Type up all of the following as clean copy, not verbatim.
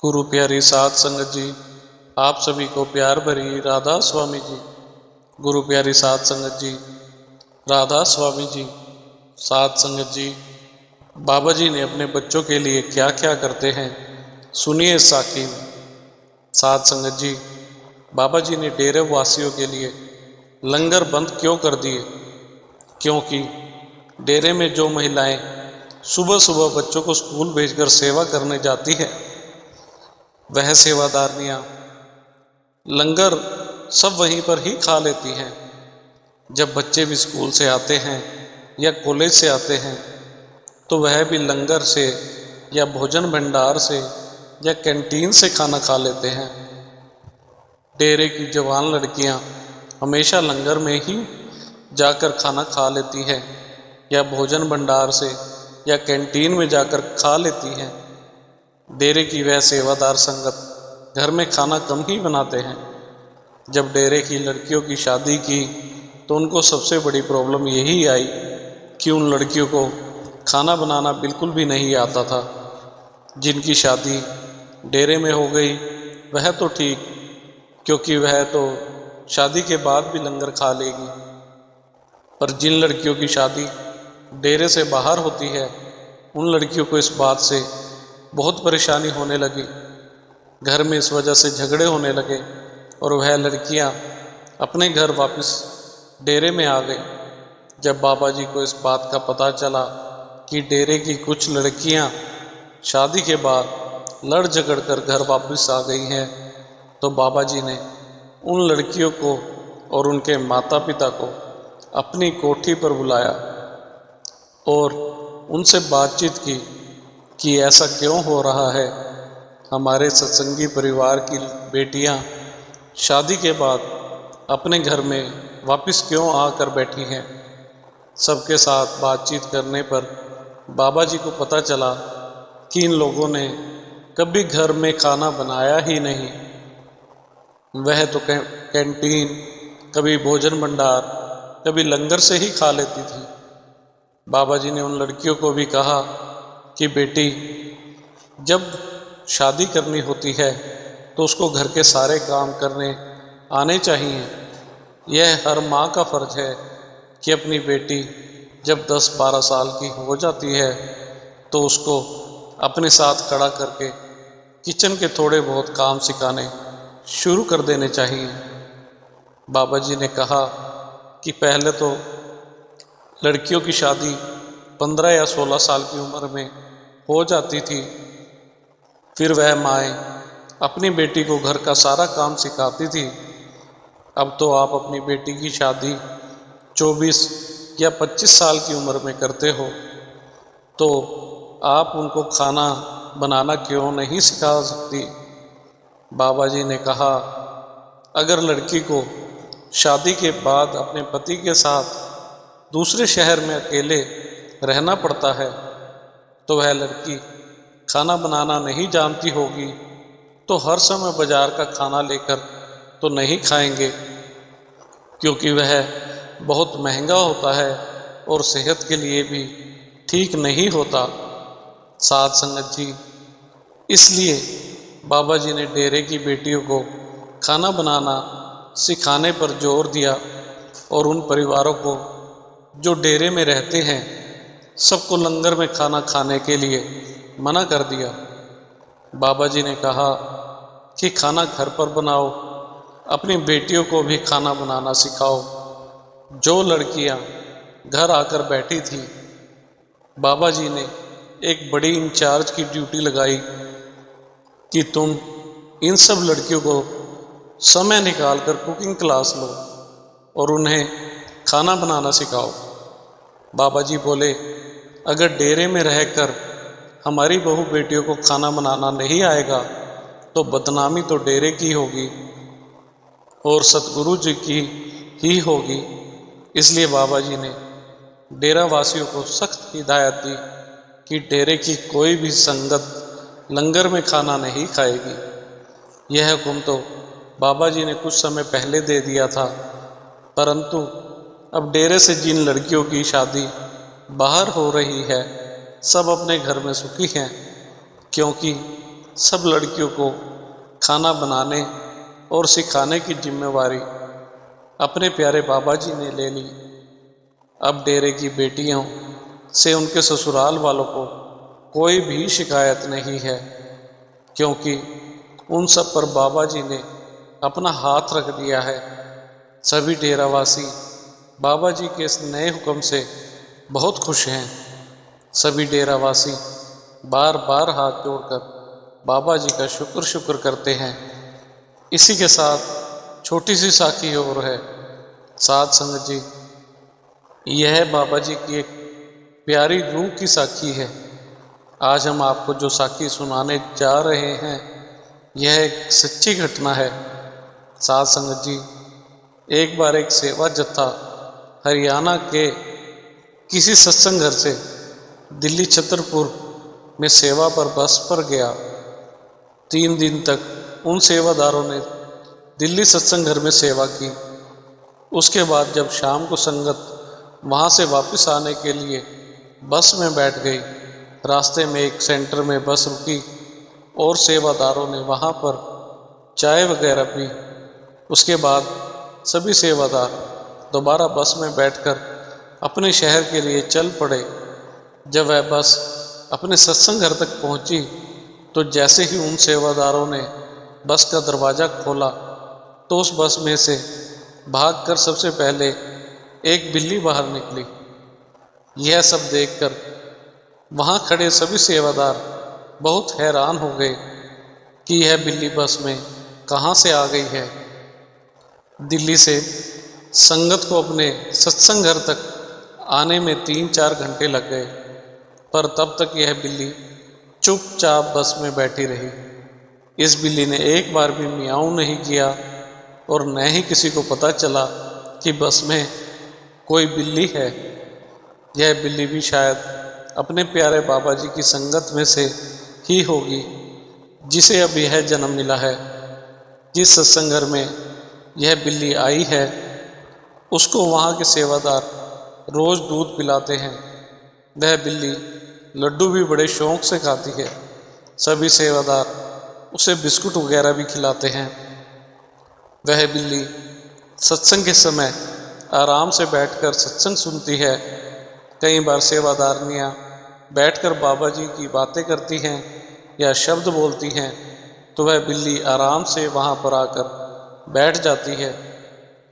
गुरु प्यारी साध संगत जी, आप सभी को प्यार भरी राधा स्वामी जी। गुरु प्यारी साध संगत जी, राधा स्वामी जी। साध संगत जी, बाबा जी ने अपने बच्चों के लिए क्या क्या करते हैं, सुनिए इस साखी में। साध संगत जी, बाबा जी ने डेरे वासियों के लिए लंगर बंद क्यों कर दिए? क्योंकि डेरे में जो महिलाएं सुबह सुबह बच्चों को स्कूल भेजकर सेवा करने जाती है, वह सेवादारनियां लंगर सब वहीं पर ही खा लेती हैं। जब बच्चे भी स्कूल से आते हैं या कॉलेज से आते हैं तो वह भी लंगर से या भोजन भंडार से या कैंटीन से खाना खा लेते हैं। डेरे की जवान लड़कियां हमेशा लंगर में ही जाकर खाना खा लेती हैं या भोजन भंडार से या कैंटीन में जाकर खा लेती हैं। डेरे की वह सेवादार संगत घर में खाना कम ही बनाते हैं। जब डेरे की लड़कियों की शादी की तो उनको सबसे बड़ी प्रॉब्लम यही आई कि उन लड़कियों को खाना बनाना बिल्कुल भी नहीं आता था। जिनकी शादी डेरे में हो गई वह तो ठीक, क्योंकि वह तो शादी के बाद भी लंगर खा लेगी, पर जिन लड़कियों की शादी डेरे से बाहर होती है उन लड़कियों को इस बात से बहुत परेशानी होने लगी। घर में इस वजह से झगड़े होने लगे और वह लड़कियां अपने घर वापस डेरे में आ गई। जब बाबा जी को इस बात का पता चला कि डेरे की कुछ लड़कियां शादी के बाद लड़ झगड़ कर घर वापस आ गई हैं, तो बाबा जी ने उन लड़कियों को और उनके माता पिता को अपनी कोठी पर बुलाया और उनसे बातचीत की कि ऐसा क्यों हो रहा है। हमारे सत्संगी परिवार की बेटियां शादी के बाद अपने घर में वापस क्यों आकर बैठी हैं। सबके साथ बातचीत करने पर बाबा जी को पता चला कि इन लोगों ने कभी घर में खाना बनाया ही नहीं। वह तो कैंटीन, कभी भोजन भंडार, कभी लंगर से ही खा लेती थी। बाबा जी ने उन लड़कियों को भी कहा कि बेटी, जब शादी करनी होती है तो उसको घर के सारे काम करने आने चाहिए। यह हर माँ का फर्ज है कि अपनी बेटी जब 10-12 साल की हो जाती है तो उसको अपने साथ खड़ा करके किचन के थोड़े बहुत काम सिखाने शुरू कर देने चाहिए। बाबा जी ने कहा कि पहले तो लड़कियों की शादी 15 या 16 साल की उम्र में हो जाती थी, फिर वह माएँ अपनी बेटी को घर का सारा काम सिखाती थी। अब तो आप अपनी बेटी की शादी 24 या 25 साल की उम्र में करते हो, तो आप उनको खाना बनाना क्यों नहीं सिखा सकती? बाबा जी ने कहा, अगर लड़की को शादी के बाद अपने पति के साथ दूसरे शहर में अकेले रहना पड़ता है तो वह लड़की खाना बनाना नहीं जानती होगी तो हर समय बाजार का खाना लेकर तो नहीं खाएंगे, क्योंकि वह बहुत महंगा होता है और सेहत के लिए भी ठीक नहीं होता। साध संगत जी, इसलिए बाबा जी ने डेरे की बेटियों को खाना बनाना सिखाने पर जोर दिया और उन परिवारों को जो डेरे में रहते हैं सबको लंगर में खाना खाने के लिए मना कर दिया। बाबा जी ने कहा कि खाना घर पर बनाओ, अपनी बेटियों को भी खाना बनाना सिखाओ। जो लड़कियां घर आकर बैठी थी, बाबा जी ने एक बड़ी इंचार्ज की ड्यूटी लगाई कि तुम इन सब लड़कियों को समय निकालकर कुकिंग क्लास लो और उन्हें खाना बनाना सिखाओ। बाबा जी बोले, अगर डेरे में रहकर हमारी बहू बेटियों को खाना बनाना नहीं आएगा तो बदनामी तो डेरे की होगी और सतगुरु जी की ही होगी। इसलिए बाबा जी ने डेरा वासियों को सख्त हिदायत दी कि डेरे की कोई भी संगत लंगर में खाना नहीं खाएगी। यह हुक्म तो बाबा जी ने कुछ समय पहले दे दिया था, परंतु अब डेरे से जिन लड़कियों की शादी बाहर हो रही है सब अपने घर में सुखी हैं, क्योंकि सब लड़कियों को खाना बनाने और सिखाने की जिम्मेवारी अपने प्यारे बाबा जी ने ले ली। अब डेरे की बेटियों से उनके ससुराल वालों को कोई भी शिकायत नहीं है, क्योंकि उन सब पर बाबा जी ने अपना हाथ रख दिया है। सभी डेरावासी बाबा जी के इस नए हुक्म से बहुत खुश हैं। सभी डेरावासी बार बार हाथ जोड़कर बाबा जी का शुक्र करते हैं। इसी के साथ छोटी सी साखी और है। साध संगत जी, यह बाबा जी की एक प्यारी रूह की साखी है। आज हम आपको जो साखी सुनाने जा रहे हैं, यह एक सच्ची घटना है। साध संगत जी, एक बार एक सेवा जत्था हरियाणा के किसी सत्संग घर से दिल्ली छतरपुर में सेवा पर बस पर गया। 3 दिन तक उन सेवादारों ने दिल्ली सत्संग घर में सेवा की। उसके बाद जब शाम को संगत वहाँ से वापस आने के लिए बस में बैठ गई, रास्ते में एक सेंटर में बस रुकी और सेवादारों ने वहाँ पर चाय वगैरह पी। उसके बाद सभी सेवादार दोबारा बस में बैठकर अपने शहर के लिए चल पड़े। जब वह बस अपने सत्संग घर तक पहुंची तो जैसे ही उन सेवादारों ने बस का दरवाज़ा खोला तो उस बस में से भागकर सबसे पहले एक बिल्ली बाहर निकली। यह सब देखकर वहाँ खड़े सभी सेवादार बहुत हैरान हो गए कि यह बिल्ली बस में कहाँ से आ गई है। दिल्ली से संगत को अपने सत्संग घर तक आने में 3-4 घंटे लग गए, पर तब तक यह बिल्ली चुपचाप बस में बैठी रही। इस बिल्ली ने एक बार भी मियाऊं नहीं किया और न ही किसी को पता चला कि बस में कोई बिल्ली है। यह बिल्ली भी शायद अपने प्यारे बाबा जी की संगत में से ही होगी जिसे अब यह जन्म मिला है। जिस सत्संग घर में यह बिल्ली आई है उसको वहाँ के सेवादार रोज़ दूध पिलाते हैं। वह बिल्ली लड्डू भी बड़े शौक़ से खाती है। सभी सेवादार उसे बिस्कुट वगैरह भी खिलाते हैं। वह बिल्ली सत्संग के समय आराम से बैठकर सत्संग सुनती है। कई बार सेवादारनियाँ बैठकर बाबा जी की बातें करती हैं या शब्द बोलती हैं तो वह बिल्ली आराम से वहाँ पर आकर बैठ जाती है।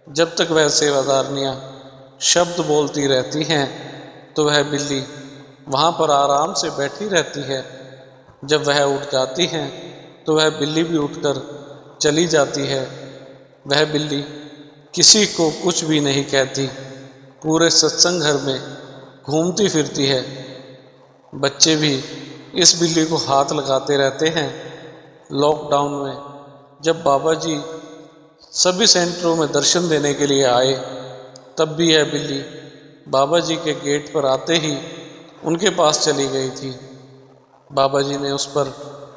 जब तक वह सेवादारनियाँ शब्द बोलती रहती हैं तो वह बिल्ली वहाँ पर आराम से बैठी रहती है। जब वह उठ जाती हैं तो वह बिल्ली भी उठकर चली जाती है। वह बिल्ली किसी को कुछ भी नहीं कहती, पूरे सत्संग घर में घूमती फिरती है। बच्चे भी इस बिल्ली को हाथ लगाते रहते हैं। लॉकडाउन में जब बाबा जी सभी सेंटरों में दर्शन देने के लिए आए तब भी यह बिल्ली बाबा जी के गेट पर आते ही उनके पास चली गई थी। बाबा जी ने उस पर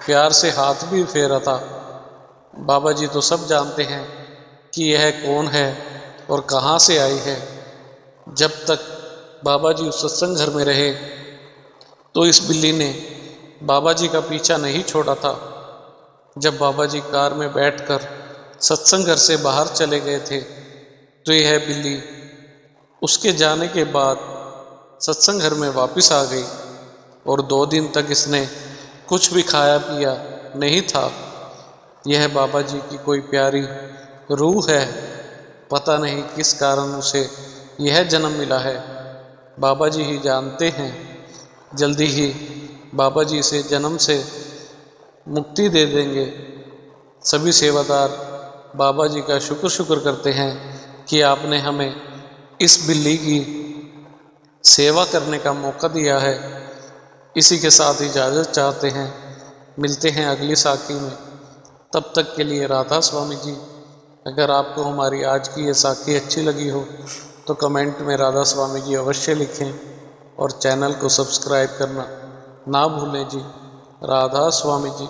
प्यार से हाथ भी फेरा था। बाबा जी तो सब जानते हैं कि यह कौन है और कहाँ से आई है। जब तक बाबा जी उस सत्संग घर में रहे तो इस बिल्ली ने बाबा जी का पीछा नहीं छोड़ा था। जब बाबा जी कार में बैठकर सत्संग घर से बाहर चले गए थे तो यह बिल्ली उसके जाने के बाद सत्संग घर में वापस आ गई और 2 दिन तक इसने कुछ भी खाया पिया नहीं था। यह बाबा जी की कोई प्यारी रूह है। पता नहीं किस कारण उसे यह जन्म मिला है, बाबा जी ही जानते हैं। जल्दी ही बाबा जी इसे जन्म से मुक्ति दे देंगे। सभी सेवादार बाबा जी का शुक्र करते हैं कि आपने हमें इस बिल्ली की सेवा करने का मौका दिया है। इसी के साथ इजाज़त चाहते हैं। मिलते हैं अगली साखी में। तब तक के लिए राधा स्वामी जी। अगर आपको हमारी आज की ये साखी अच्छी लगी हो तो कमेंट में राधा स्वामी जी अवश्य लिखें और चैनल को सब्सक्राइब करना ना भूलें जी। राधा स्वामी जी।